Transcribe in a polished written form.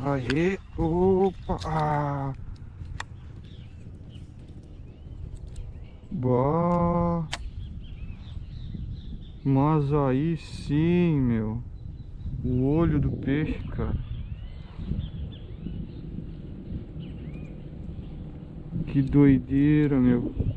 Aê, opa! Ah, bah, mas aí sim, meu. O olho do peixe, cara. Que doideira, meu.